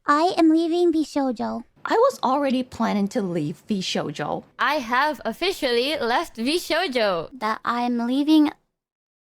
I am leaving Bishoujo. I was already planning to leave VShojo. I have officially left VShojo. That I'm leaving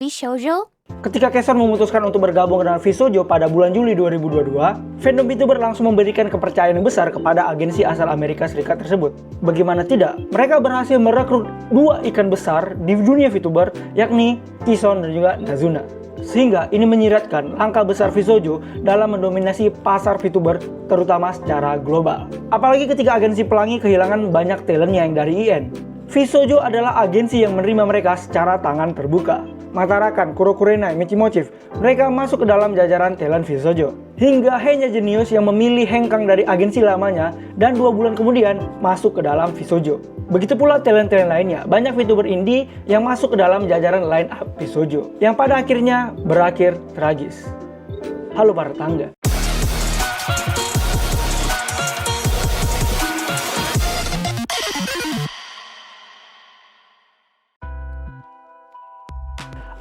Bishoujo? Ketika Kaesun memutuskan untuk bergabung dengan VShojo pada bulan Juli 2022, fandom VTuber langsung memberikan kepercayaan yang besar kepada agensi asal Amerika Serikat tersebut. Bagaimana tidak, mereka berhasil merekrut dua ikan besar di dunia VTuber, yakni Kaesun dan juga Nazuna. Sehingga ini menyiratkan langkah besar VShojo dalam mendominasi pasar VTuber terutama secara global. Apalagi ketika agensi Pelangi kehilangan banyak talentnya yang dari IN. VShojo adalah agensi yang menerima mereka secara tangan terbuka. Matarakan, Kurokurenai, Michimochief, mereka masuk ke dalam jajaran talent VShojo. Hingga Henya Genius yang memilih hengkang dari agensi lamanya dan 2 bulan kemudian masuk ke dalam VShojo. Begitu pula talent-talent lainnya, banyak VTuber indie yang masuk ke dalam jajaran line up VShojo, yang pada akhirnya berakhir tragis. Halo para tangga.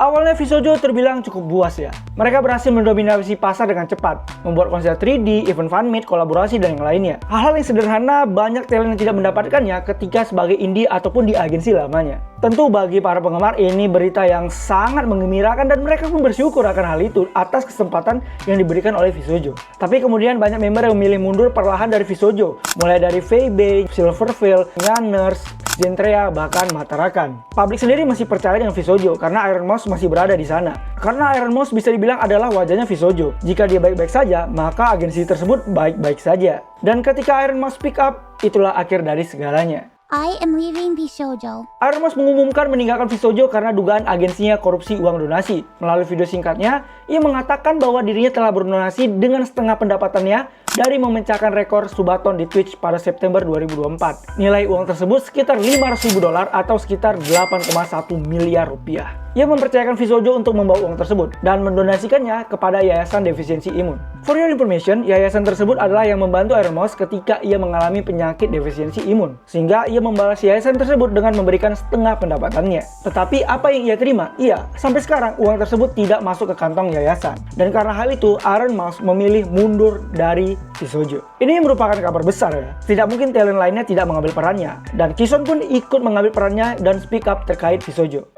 Awalnya VShojo terbilang cukup buas ya. Mereka berhasil mendominasi pasar dengan cepat, membuat konser 3D, event fanmeet, kolaborasi, dan yang lainnya. Hal-hal yang sederhana banyak talent yang tidak mendapatkannya ketika sebagai indie ataupun di agensi lamanya. Tentu bagi para penggemar ini berita yang sangat menggembirakan dan mereka pun bersyukur akan hal itu atas kesempatan yang diberikan oleh VShojo. Tapi kemudian banyak member yang memilih mundur perlahan dari VShojo, mulai dari Feibe, Silverfield, Nyanners, Gentrea, bahkan Matarakan. Publik sendiri masih percaya dengan VShojo karena Iron Mouse masih berada di sana. Karena Iron Mouse bisa dibilang adalah wajahnya VShojo. Jika dia baik-baik saja, maka agensi tersebut baik-baik saja. Dan ketika Iron Mouse pick up, itulah akhir dari segalanya. I am leaving Bishoujo. Iron Mouse mengumumkan meninggalkan VShojo karena dugaan agensinya korupsi uang donasi. Melalui video singkatnya, ia mengatakan bahwa dirinya telah berdonasi dengan setengah pendapatannya dari memecahkan rekor subathon di Twitch pada September 2024. Nilai uang tersebut sekitar $500.000 atau sekitar 8,1 miliar rupiah. Ia mempercayakan VShojo untuk membawa uang tersebut dan mendonasikannya kepada Yayasan Defisiensi Imun. For your information, yayasan tersebut adalah yang membantu Iron Mouse ketika ia mengalami penyakit defisiensi imun. Sehingga ia membalas yayasan tersebut dengan memberikan setengah pendapatannya. Tetapi apa yang ia terima? Iya, sampai sekarang uang tersebut tidak masuk ke kantong yayasan. Dan karena hal itu, Iron Mouse memilih mundur dari VShojo. Ini merupakan kabar besar ya. Tidak mungkin talent lainnya tidak mengambil perannya. Dan Kaesun pun ikut mengambil perannya dan speak up terkait VShojo.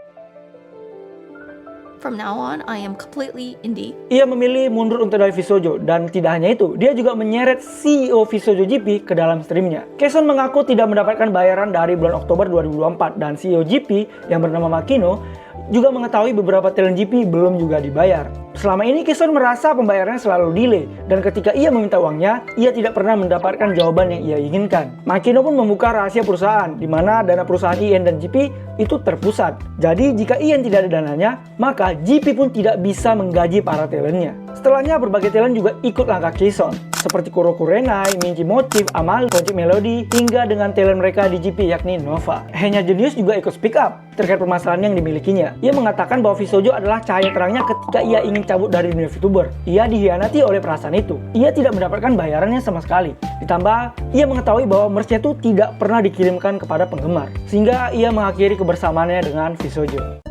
From now on, I am completely indie. Ia memilih mundur untuk dari VShojo dan tidak hanya itu, dia juga menyeret CEO VShojo GP ke dalam streamnya. Kaesun mengaku tidak mendapatkan bayaran dari bulan Oktober 2024 dan CEO GP yang bernama Makino juga mengetahui beberapa talent GP belum juga dibayar. Selama ini Kaesun merasa pembayarannya selalu delay dan ketika ia meminta uangnya, ia tidak pernah mendapatkan jawaban yang ia inginkan. Makino pun membuka rahasia perusahaan di mana dana perusahaan IN dan GP itu terpusat. Jadi jika IN tidak ada dananya, maka GP pun tidak bisa menggaji para talentnya. Setelahnya berbagai talent juga ikut langkah Kaesun, seperti Kurokurenai, Michimochief, Amal, Project Melody, hingga dengan talent mereka di GP yakni Nova. Henya Genius juga ikut speak up terkait permasalahan yang dimilikinya. Ia mengatakan bahwa VShojo adalah cahaya terangnya ketika ia ingin cabut dari dunia VTuber. Ia dihianati oleh perasaan itu. Ia tidak mendapatkan bayarannya sama sekali. Ditambah, ia mengetahui bahwa merch-nya itu tidak pernah dikirimkan kepada penggemar. Sehingga ia mengakhiri kebersamaannya dengan VShojo.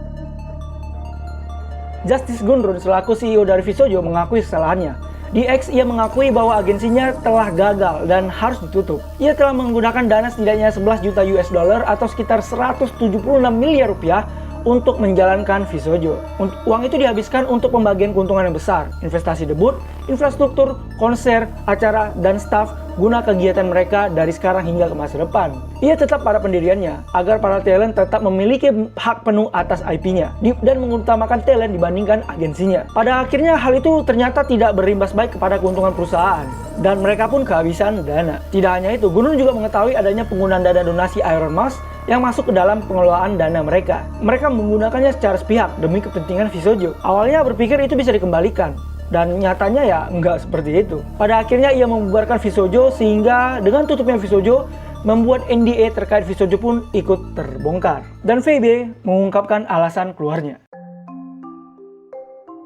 Justice Gundrun selaku CEO dari VShojo mengakui kesalahannya. Di X, ia mengakui bahwa agensinya telah gagal dan harus ditutup. Ia telah menggunakan dana setidaknya 11 juta US dollar atau sekitar 176 miliar rupiah untuk menjalankan VShojo. Uang itu dihabiskan untuk pembagian keuntungan yang besar, investasi debut, infrastruktur, konser, acara, dan staf guna kegiatan mereka dari sekarang hingga ke masa depan. Ia tetap pada pendiriannya agar para talent tetap memiliki hak penuh atas IP-nya dan mengutamakan talent dibandingkan agensinya. Pada akhirnya hal itu ternyata tidak berimbas baik kepada keuntungan perusahaan dan mereka pun kehabisan dana. Tidak hanya itu, Gundrun juga mengetahui adanya penggunaan dana donasi Iron Mouse yang masuk ke dalam pengelolaan dana mereka. Mereka menggunakannya secara sepihak demi kepentingan VShojo. Awalnya berpikir itu bisa dikembalikan, dan nyatanya ya nggak seperti itu. Pada akhirnya ia membubarkan VShojo sehingga dengan tutupnya VShojo membuat NDA terkait VShojo pun ikut terbongkar. Dan Feibe mengungkapkan alasan keluarnya.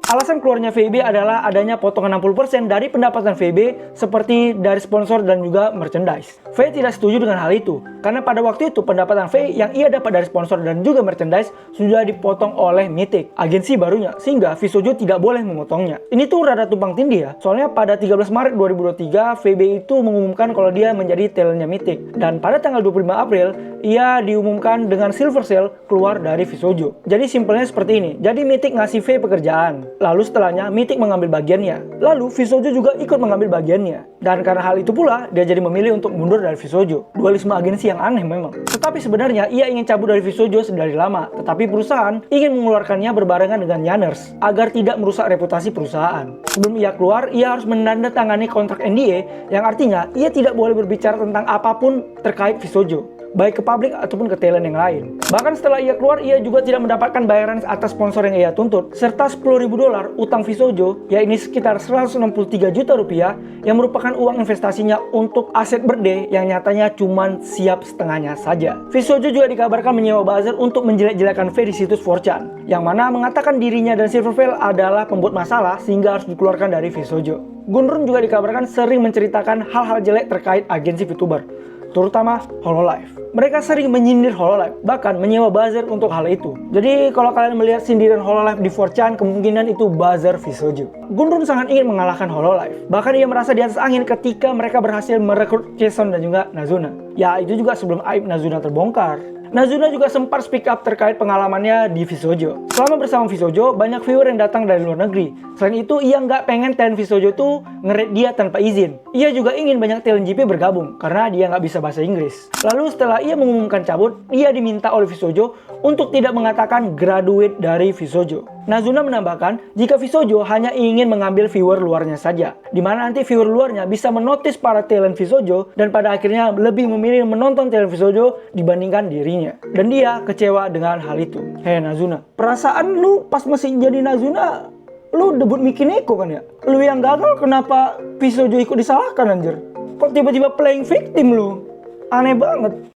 Alasan keluarnya VIB adalah adanya potongan 60% dari pendapatan VIB seperti dari sponsor dan juga merchandise. V tidak setuju dengan hal itu, karena pada waktu itu pendapatan V yang ia dapat dari sponsor dan juga merchandise sudah dipotong oleh Mythic, agensi barunya, sehingga VSojo tidak boleh memotongnya. Ini tuh rada tumpang tindih ya, soalnya pada 13 Maret 2023 VIB itu mengumumkan kalau dia menjadi talentnya Mythic, dan pada tanggal 25 April ia diumumkan dengan Silver Cell keluar dari VSojo. Jadi simpelnya seperti ini, jadi Mythic ngasih V pekerjaan, lalu setelahnya Mythic mengambil bagiannya, lalu VSojo juga ikut mengambil bagiannya, dan karena hal itu pula dia jadi memilih untuk mundur dari VSojo. Dualisme agensi yang aneh memang. Tetapi sebenarnya ia ingin cabut dari VSojo dari lama, tetapi perusahaan ingin mengeluarkannya berbarengan dengan Yanners agar tidak merusak reputasi perusahaan. Sebelum ia keluar, ia harus menandatangani kontrak NDA yang artinya ia tidak boleh berbicara tentang apapun terkait VSojo, baik ke publik ataupun ke talent yang lain. Bahkan setelah ia keluar, ia juga tidak mendapatkan bayaran atas sponsor yang ia tuntut, serta $10.000 utang VSojo, yaitu sekitar 163 juta rupiah, yang merupakan uang investasinya untuk aset birthday yang nyatanya cuma siap setengahnya saja. VSojo juga dikabarkan menyewa buzzer untuk menjelek-jelekan V di situs 4chan, yang mana mengatakan dirinya dan Silverfell adalah pembuat masalah sehingga harus dikeluarkan dari VSojo. Gundrun juga dikabarkan sering menceritakan hal-hal jelek terkait agensi VTuber, terutama Hololive. Mereka sering menyindir Hololive, bahkan menyewa buzzer untuk hal itu. Jadi kalau kalian melihat sindiran Hololive di 4chan, kemungkinan itu buzzer VSojo. Gundrun sangat ingin mengalahkan Hololive. Bahkan ia merasa di atas angin ketika mereka berhasil merekrut Kason dan juga Nazuna. Ya itu juga sebelum aib Nazuna terbongkar. Nazuna juga sempat speak up terkait pengalamannya di VSojo. Selama bersama VSojo, banyak viewer yang datang dari luar negeri. Selain itu, ia nggak pengen talent VSojo tuh nge-rate dia tanpa izin. Ia juga ingin banyak talent GP bergabung, karena dia nggak bisa bahasa Inggris. Lalu setelah ia mengumumkan cabut, ia diminta oleh VSojo untuk tidak mengatakan graduate dari VSojo. Nazuna menambahkan, jika VSojo hanya ingin mengambil viewer luarnya saja, di mana nanti viewer luarnya bisa menotis para talent VSojo dan pada akhirnya lebih memilih menonton talent VSojo dibandingkan dirinya. Dan dia kecewa dengan hal itu. Hei Nazuna, perasaan lu pas masih jadi Nazuna, lu debut Mikineko kan ya? Lu yang gagal, kenapa VSojo ikut disalahkan anjir? Kok tiba-tiba playing victim lu? Aneh banget.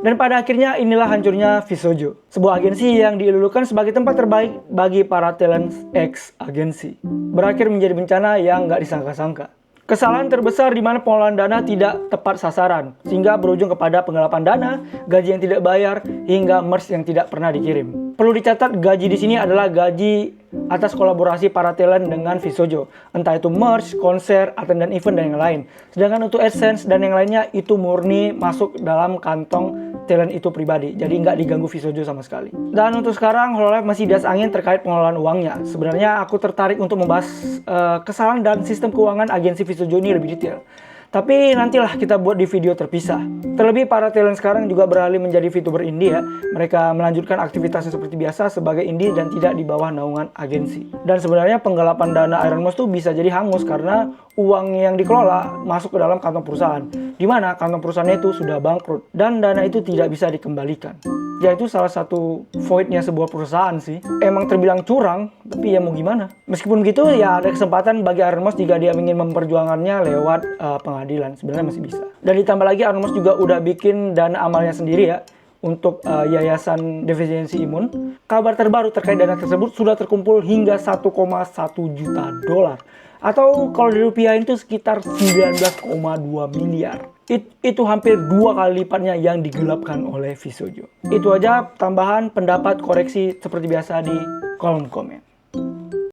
Dan pada akhirnya inilah hancurnya VSojo, sebuah agensi yang dielulukan sebagai tempat terbaik bagi para talent ex agensi, berakhir menjadi bencana yang nggak disangka-sangka. Kesalahan terbesar di mana pengelolaan dana tidak tepat sasaran, sehingga berujung kepada penggelapan dana, gaji yang tidak bayar, hingga merch yang tidak pernah dikirim. Perlu dicatat, gaji di sini adalah gaji atas kolaborasi para talent dengan VSojo, entah itu merch, konser, attendance event, dan yang lain. Sedangkan untuk AdSense dan yang lainnya itu murni masuk dalam kantong talent itu pribadi, jadi nggak diganggu VSojo sama sekali. Dan untuk sekarang Hololive masih di atas angin terkait pengelolaan uangnya. Sebenarnya aku tertarik untuk membahas kesalahan dan sistem keuangan agensi VSojo ini lebih detail. Tapi nantilah kita buat di video terpisah. Terlebih para talent sekarang juga beralih menjadi VTuber indie ya. Mereka melanjutkan aktivitasnya seperti biasa sebagai indie dan tidak di bawah naungan agensi. Dan sebenarnya penggelapan dana Ironmost tuh bisa jadi hangus karena uang yang dikelola masuk ke dalam kantong perusahaan, di mana kantong perusahaannya itu sudah bangkrut dan dana itu tidak bisa dikembalikan. Ya itu salah satu voidnya sebuah perusahaan sih. Emang terbilang curang, tapi ya mau gimana. Meskipun begitu ya ada kesempatan bagi Ironmost jika dia ingin memperjuangkannya lewat pengadilan. Sebenarnya masih bisa. Dan ditambah lagi Ironmost juga udah bikin dana amalnya sendiri ya untuk Yayasan Defisiensi Imun. Kabar terbaru terkait dana tersebut sudah terkumpul hingga 1,1 juta dolar. Atau kalau dirupiahin itu sekitar 19,2 miliar. Itu hampir 2 kali lipatnya yang digelapkan oleh VSojo. Itu aja tambahan pendapat koreksi seperti biasa di kolom komen.